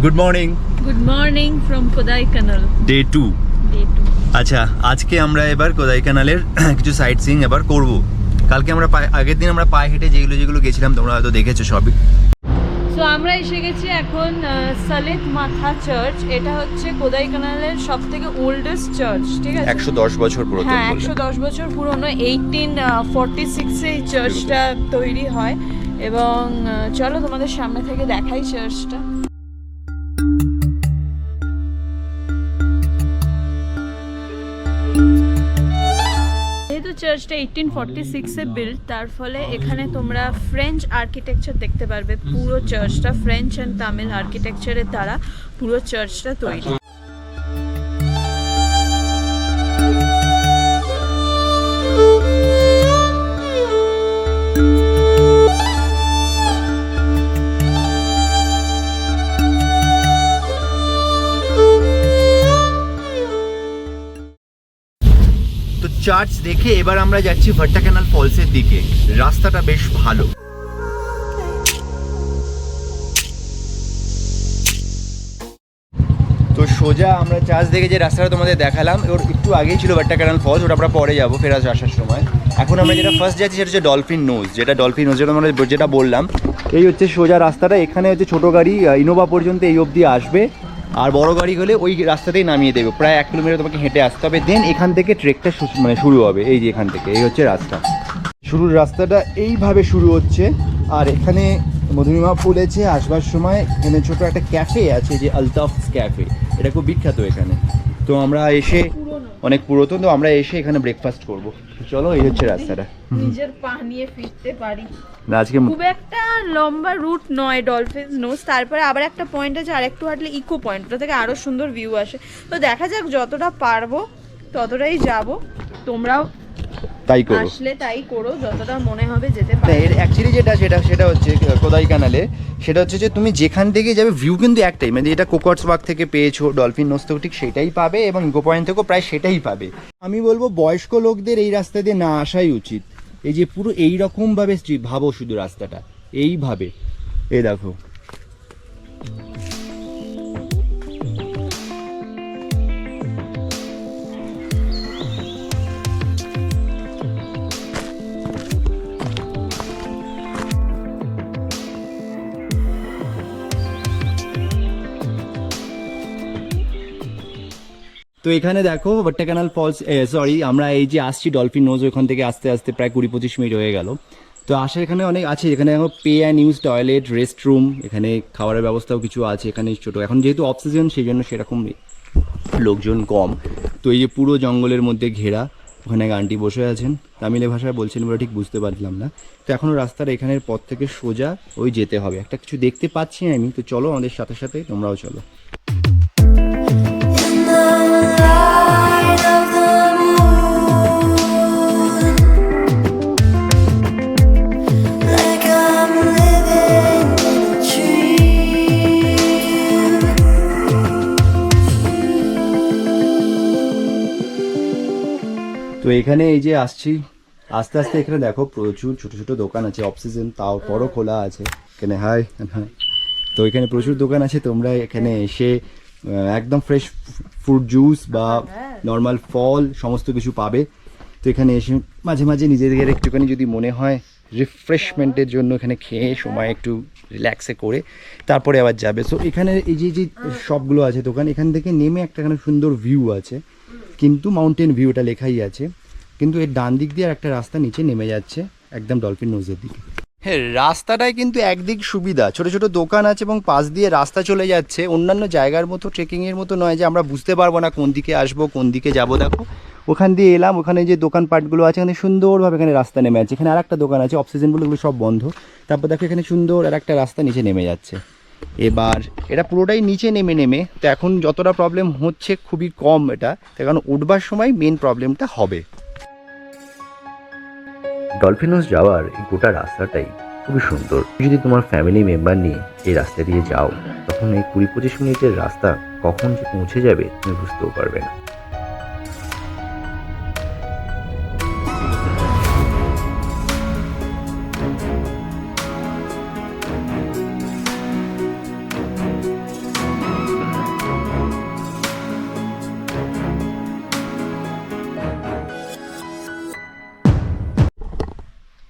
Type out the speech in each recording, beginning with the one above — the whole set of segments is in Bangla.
Good morning. Good morning from Kodaikanal day 2। Day 2। আচ্ছা, আজকে আমরা এবার কোদাইকানালের কিছু সাইট সিইং এবার করব। কালকে আমরা আগের দিন আমরা পায়ে হেঁটে যেগুলো গেছিলাম তোমরা হয়তো দেখেছো সবই। সো আমরা এসে গেছি এখন সালেত মাথা চার্চ। এটা হচ্ছে কোদাইকানালের সবথেকে ওল্ডেস্ট চার্চ, ঠিক আছে? 110 বছর পুরনো। হ্যাঁ, 110 বছর পুরনো। 1846 এই চার্চটা তৈরি হয়। এবং চলো তোমাদের সামনে থেকে দেখাই চার্চটা। যেহেতু চার্চটা 1846-এ বিল্ড, তার ফলে এখানে তোমরা ফ্রেঞ্চ আর্কিটেকচার দেখতে পারবে। পুরো চার্চটা ফ্রেঞ্চ অ্যান্ড তামিল আর্কিটেকচারের দ্বারা পুরো চার্চটা তৈরি। তো চার্চ দেখে এবার আমরা যাচ্ছি ভাট্টাকানাল ফলসের দিকে। রাস্তাটা বেশ ভালো। তো সোজা আমরা চার্চ দেখে যে রাস্তাটা তোমাদের দেখালাম, ওর একটু আগেই ছিল ভাট্টাকানাল ফলস, ওটা আমরা পরে যাবো ফেরাজ আসার সময়। এখন আমরা যেটা ফার্স্ট যাচ্ছি সেটা হচ্ছে ডলফিন নোজ। যেটা বললাম, এই হচ্ছে সোজা রাস্তাটা। এখানে হচ্ছে ছোটো গাড়ি ইনোভা পর্যন্ত এই অবধি আসবে, আর বড় গাড়ি হলে ওই রাস্তাতেই নামিয়ে দেবে। প্রায় 1 কিলোমিটার তোমাকে হেঁটে আসতে হবে। দেন এখান থেকে ট্রেকটা শুরু হবে। এই যে এখান থেকে, এই হচ্ছে রাস্তা শুরুর রাস্তাটা এইভাবে শুরু হচ্ছে। আর এখানে মধুরিমা ফুলেছে আসবার সময়। এখানে ছোটো একটা ক্যাফে আছে, যে আলতাফস ক্যাফে, এটা খুব বিখ্যাত এখানে। তো আমরা এসে অনেক পুরাতন, তো আমরা এসে এখানে ব্রেকফাস্ট করব। চলো, এই হচ্ছে রাস্তাটা। নিজের পা নিয়ে ফিরতে পারি। আজকে খুব একটা লম্বা রুট নয় ডলফিন নোজ। তারপরে আবার একটা পয়েন্ট আছে, আর একটু হাঁটলে ইকো পয়েন্ট, ওটা থেকে আরো সুন্দর ভিউ আসে। তো দেখা যাক, যতটা পারবো ততটাই যাব। তোমরাও তাই করো, আসলে তাই করো, যতটা মনে হবে যেতে পারো। এর অ্যাকচুয়ালি সেটা হচ্ছে কোদাইকানালে, সেটা হচ্ছে যে তুমি যেখান থেকে যাবে ভিউ কিন্তু একটাই, মানে এটা কোকটস বাগ থেকে পেয়েছো, ডলফিন নোজ থেকেও ঠিক সেটাই পাবে, এবং ইকো পয়েন্ট থেকেও প্রায় সেটাই পাবে। আমি বলবো বয়স্ক লোকদের এই রাস্তা দিয়ে না আসাই উচিত। এই যে পুরো এইরকমভাবে ভাবো শুধু রাস্তাটা এইভাবে, এই দেখো। তো এখানে দেখো ভাট্টাকানাল ফলস, সরি আমরা এই যে আসছি ডলফিন নোজ, ওখান থেকে আস্তে আস্তে প্রায় 20-25 মিনিট হয়ে গেল। তো আসার এখানে অনেক আছে। এখানে pay and use toilet, restroom, এখানে খাবারের ব্যবস্থাও কিছু আছে। এখানে ছোটো, এখন যেহেতু অফ সিজন সেই জন্য সেরকম লোকজন কম। তো এই যে পুরো জঙ্গলের মধ্যে ঘেরা, ওখানে এক আন্টি বসে আছেন, তামিলে ভাষায় বলছেন, বলে ঠিক বুঝতে পারলাম না। তো এখনও রাস্তার এখানের পথ থেকে সোজা ওই যেতে হবে। একটা কিছু দেখতে পাচ্ছি আমি, তো চলো আমাদের সাথে সাথে তোমরাও চলো। তো এখানে এই যে আসছি আস্তে আস্তে, এখানে দেখো প্রচুর ছোট ছোট দোকান আছে। অফ সিজন তাও পরও খোলা আছে এখানে। High high. তো এখানে প্রচুর দোকান আছে, তোমরা এখানে এসে একদম ফ্রেশ ফ্রুট জুস বা নর্মাল ফল সমস্ত কিছু পাবে। তো এখানে এসে মাঝে মাঝে নিজেদের একটুখানি যদি মনে হয় রিফ্রেশমেন্টের জন্য এখানে খেয়ে সময় একটু রিল্যাক্সে করে তারপরে আবার যাবে। সো এখানে এই যে শপগুলো আছে দোকান, এখান থেকে নেমে একটা এখানে সুন্দর ভিউ আছে, কিন্তু মাউন্টেন ভিউটা লেখাই আছে। কিন্তু এর ডান দিক দিয়ে একটা রাস্তা নিচে নেমে যাচ্ছে একদম ডলফিন নোজের দিকে। হ্যাঁ, রাস্তাটায় কিন্তু একদিক সুবিধা, ছোট ছোট দোকান আছে এবং পাশ দিয়ে রাস্তা চলে যাচ্ছে। অন্যান্য জায়গার মতো ট্রেকিংয়ের মতো নয় যে আমরা বুঝতে পারবো না কোন দিকে আসবো কোন দিকে যাবো। দেখো ওখান দিয়ে এলাম, ওখানে যে দোকানপাটগুলো আছে এখানে সুন্দরভাবে এখানে রাস্তা নেমে আছে। এখানে আর একটা দোকান আছে, অক্সিজেন বলে, ওগুলো সব বন্ধ। তারপর দেখো এখানে সুন্দর আর একটা রাস্তা নিচে নেমে যাচ্ছে। এবার এটা পুরোটাই নিচে নেমে তো এখন যতটা প্রবলেম হচ্ছে খুবই কম এটা, কারণ উঠবার সময় মেন প্রবলেমটা হবে। ডলফিনোস যাওয়ার এই গোটা রাস্তাটাই খুবই সুন্দর। যদি তোমার ফ্যামিলি মেম্বার নিয়ে এই রাস্তা দিয়ে যাও, তখন এই 20-25 মিনিটের রাস্তা কখন যে পৌঁছে যাবে তুমি বুঝতেও পারবে না।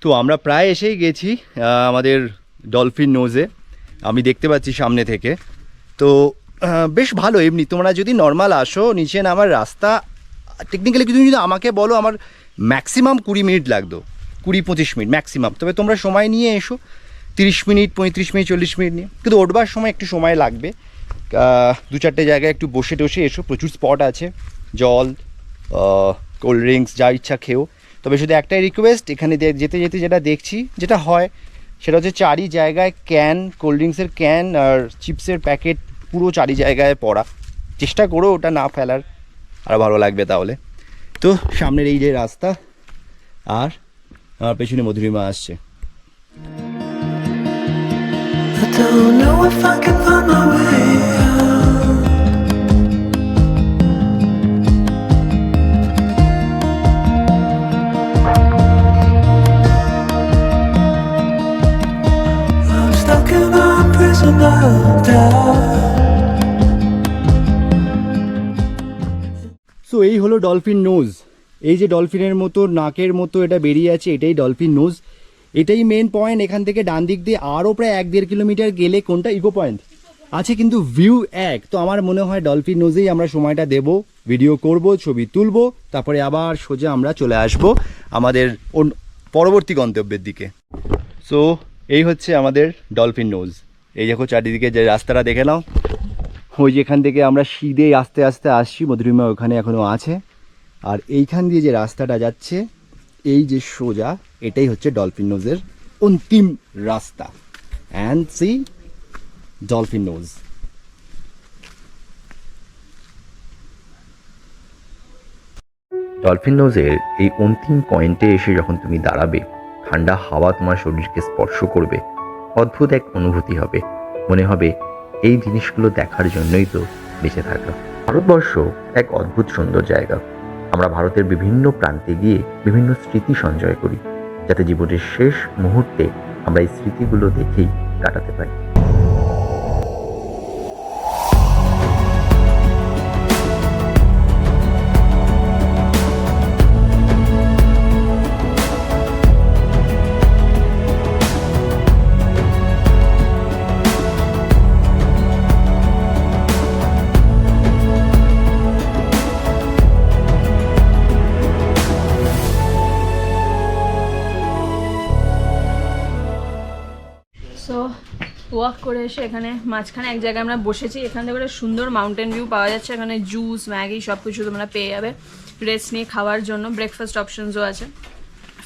তো আমরা প্রায় এসেই গেছি আমাদের ডলফিন নোজে, আমি দেখতে পাচ্ছি সামনে থেকে। তো বেশ ভালো, এমনি তোমরা যদি নর্মাল আসো নিচে নামার রাস্তা টেকনিক্যালি তুমি যদি আমাকে বলো আমার ম্যাক্সিমাম 20 মিনিট লাগতো, 20-25 মিনিট ম্যাক্সিমাম। তবে তোমরা সময় নিয়ে এসো 30 মিনিট 35 মিনিট 40 মিনিট নিয়ে, কিন্তু ওঠবার সময় একটু সময় লাগবে। 2-4টে জায়গায় একটু বসে টসে এসো, প্রচুর স্পট আছে, জল কোল্ড ড্রিঙ্কস যা ইচ্ছা খেও। তবে শুধু একটাই রিকোয়েস্ট, এখানে যেতে যেতে যেটা দেখছি যেটা হয় সেটা হচ্ছে চারি জায়গায় ক্যান, কোল্ড ড্রিঙ্কসের ক্যান আর চিপসের প্যাকেট পুরো চারি জায়গায় পড়া, চেষ্টা করো ওটা না ফেলার, আর ভালো লাগবে তাহলে। তো সামনের এই যে রাস্তা, আর আমার পেছনে মধুরিমা আসছে। I don't know if I can find my way out. I'm stuck in a prison of doubt. So এই হলো ডলফিন নোজ। এই যে ডলফিনের মতো নাকের মতো এটা বেরিয়ে আছে, এটাই ডলফিন নোজ, এটাই মেন পয়েন্ট। এখান থেকে ডান দিক দিয়ে আরও প্রায় 1-1.5 কিলোমিটার গেলে কোনটা ইকো পয়েন্ট আছে, কিন্তু ভিউ এক। তো আমার মনে হয় ডলফিন নোজেই আমরা সময়টা দেব, ভিডিও করব, ছবি তুলব, তারপরে আবার সোজা আমরা চলে আসব আমাদের পরবর্তী গন্তব্যের দিকে। সো এই হচ্ছে আমাদের ডলফিন নোজ। এই দেখো চারিদিকে যে রাস্তাটা দেখে নাও, ওই যেখান থেকে আমরা সিধে আস্তে আস্তে আসছি, মধুরিমা ওখানে এখনও আছে। আর এইখান দিয়ে যে রাস্তাটা যাচ্ছে এই যে সোজা, এটাই হচ্ছে ডলফিন নোজের অন্তিম রাস্তা। And sea dolphin nose. Dolphin নোজের এই অন্তিম পয়েন্টে এসে যখন তুমি দাঁড়াবে, ঠান্ডা হাওয়া তোমার শরীরকে স্পর্শ করবে, অদ্ভুত এক অনুভূতি হবে। মনে হবে এই জিনিসগুলো দেখার জন্যই তো বেঁচে থাকা। ভারতবর্ষ এক অদ্ভুত সুন্দর জায়গা। আমরা ভারতের বিভিন্ন প্রান্তে গিয়ে বিভিন্ন স্মৃতি সঞ্চয় করি, যাতে জীবনের শেষ মুহূর্তে আমরা এই স্মৃতিগুলো দেখেই কাটাতে পারি। সো ওয়াক করে এসে এখানে মাঝখানে এক জায়গায় আমরা বসেছি, এখান থেকে একটা সুন্দর মাউন্টেন ভিউ পাওয়া যাচ্ছে। এখানে জুস, ম্যাগি সব কিছু তোমরা পেয়ে যাবে রেস্ট নিয়ে খাওয়ার জন্য। ব্রেকফাস্ট অপশনসও আছে।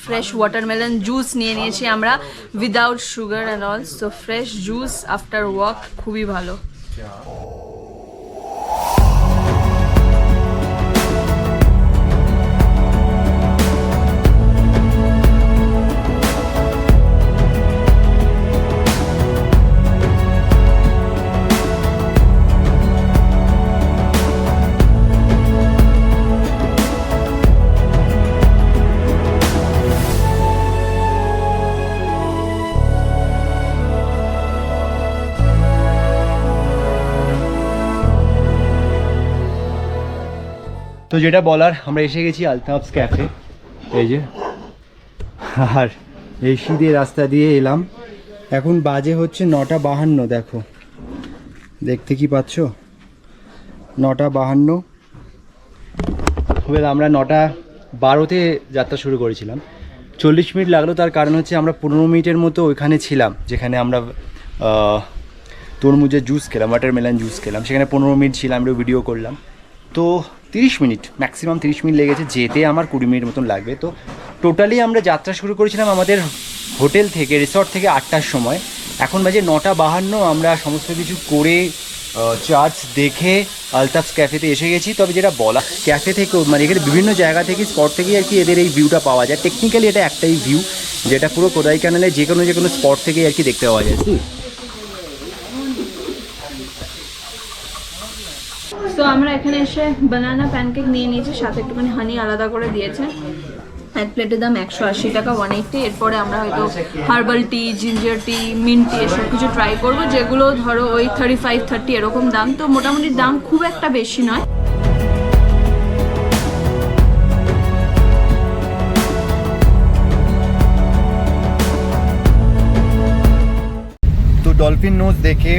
ফ্রেশ ওয়াটারমেলন জুস নিয়ে নিয়েছি আমরা without sugar and all. So fresh juice after walk খুবই ভালো। তো যেটা বলার, আমরা এসে গেছি আলতাফস ক্যাফে। এই যে, আর এই সিধে রাস্তা দিয়ে এলাম। এখন বাজে হচ্ছে 9:52। দেখো, দেখতে কি পাচ্ছ, 9:52। আমরা 9:12-তে যাত্রা শুরু করেছিলাম। 40 মিনিট লাগলো, তার কারণ হচ্ছে আমরা 15 মিনিটের মতো ওইখানে ছিলাম, যেখানে আমরা তরমুজের জুস খেলাম, ওয়াটারমেলন জুস খেলাম। সেখানে 15 মিনিট ছিলাম, আমরা ভিডিও করলাম। তো 30 মিনিট ম্যাক্সিমাম 30 মিনিট লেগেছে, যেতে আমার 20 মিনিট মতন লাগবে। তো টোটালি আমরা যাত্রা শুরু করেছিলাম আমাদের হোটেল থেকে, রিসর্ট থেকে 8টার সময়। এখন বাজে 9:52। আমরা সমস্ত কিছু করে চার্চ দেখে আলতাফস ক্যাফেতে এসে গেছি। তবে যেটা বলা, ক্যাফে থেকেও মানে এখানে বিভিন্ন জায়গা থেকে স্পট থেকেই আর কি এদের এই ভিউটা পাওয়া যায়। টেকনিক্যালি এটা একটাই ভিউ, যেটা পুরো কোডাইকানালে যে কোনো স্পট থেকেই আর কি দেখতে পাওয়া যায়। তো আমরা এখানে এসে বানানা প্যানকেক নিয়ে নিয়েছি, সাথে একটুখানি হানি আলাদা করে দিয়েছে। এক প্লেটের দাম 180 টাকা, 180। এরপরে আমরা হয়তো herbal tea, ginger tea, mint tea এসব কিছু ট্রাই করবো, যেগুলো ধরো ওই 35-30 এরকম দাম। তো মোটামুটি দাম খুব একটা বেশি নয়। ডলফিন নোজ দেখে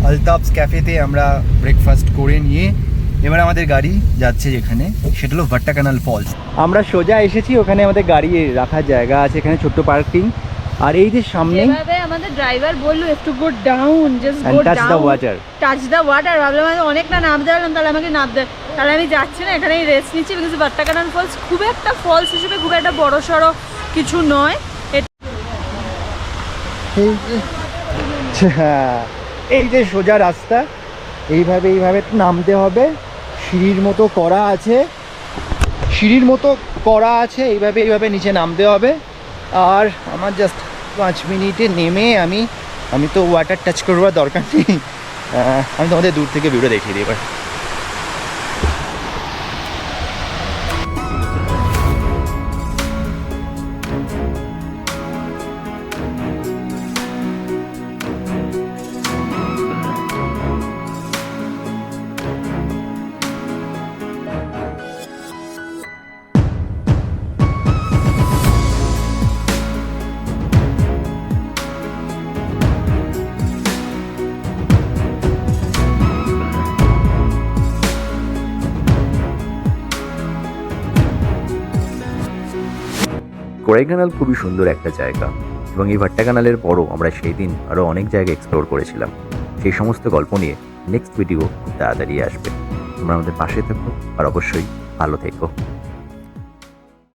আলতাফস ক্যাফেতে আমরা ব্রেকফাস্ট করে নিয়ে এবার আমাদের গাড়ি যাচ্ছে যেখানে, সেটা হলো ভাট্টাকানাল ফলস। আমরা সোজা এসেছি, ওখানে আমাদের গাড়ি রাখার জায়গা আছে, এখানে ছোট্ট পার্কিং। আর এই যে সামনে যেভাবে আমাদের ড্রাইভার বললো একটু go down, just go touch the down, water. Touch the water, ভাবলাম আমি অনেক না নামতে পারলাম, তাহলে আমাকে নামতে, তাহলে আমি যাচ্ছি না, এখানেই রেস্ট নিচ্ছি। বিকজ ভাট্টাকানাল ফলস খুব একটা ফলস হিসেবে খুব একটা বড় সড়ো কিছু নয়। এই যে সোজা রাস্তা, এইভাবে এইভাবে নামতে হবে, সিঁড়ির মতো করা আছে, এইভাবে এইভাবে নিচে নামতে হবে। আর আমার জাস্ট 5 মিনিটে নেমে আমি তো ওয়াটার টাচ করবার দরকার নেই, আমি তোমাদের দূর থেকে ভিডিও দেখিয়ে দিই এবার। কোড়াইকানাল খুবই সুন্দর একটা জায়গা এবং এই ভাট্টাকানালের পরও আমরা সেই দিন আরও অনেক জায়গা এক্সপ্লোর করেছিলাম। সেই সমস্ত গল্প নিয়ে নেক্সট ভিডিও খুব তাড়াতাড়ি আসবে। তোমরা আমাদের পাশে থেকো আর অবশ্যই ভালো থেকো।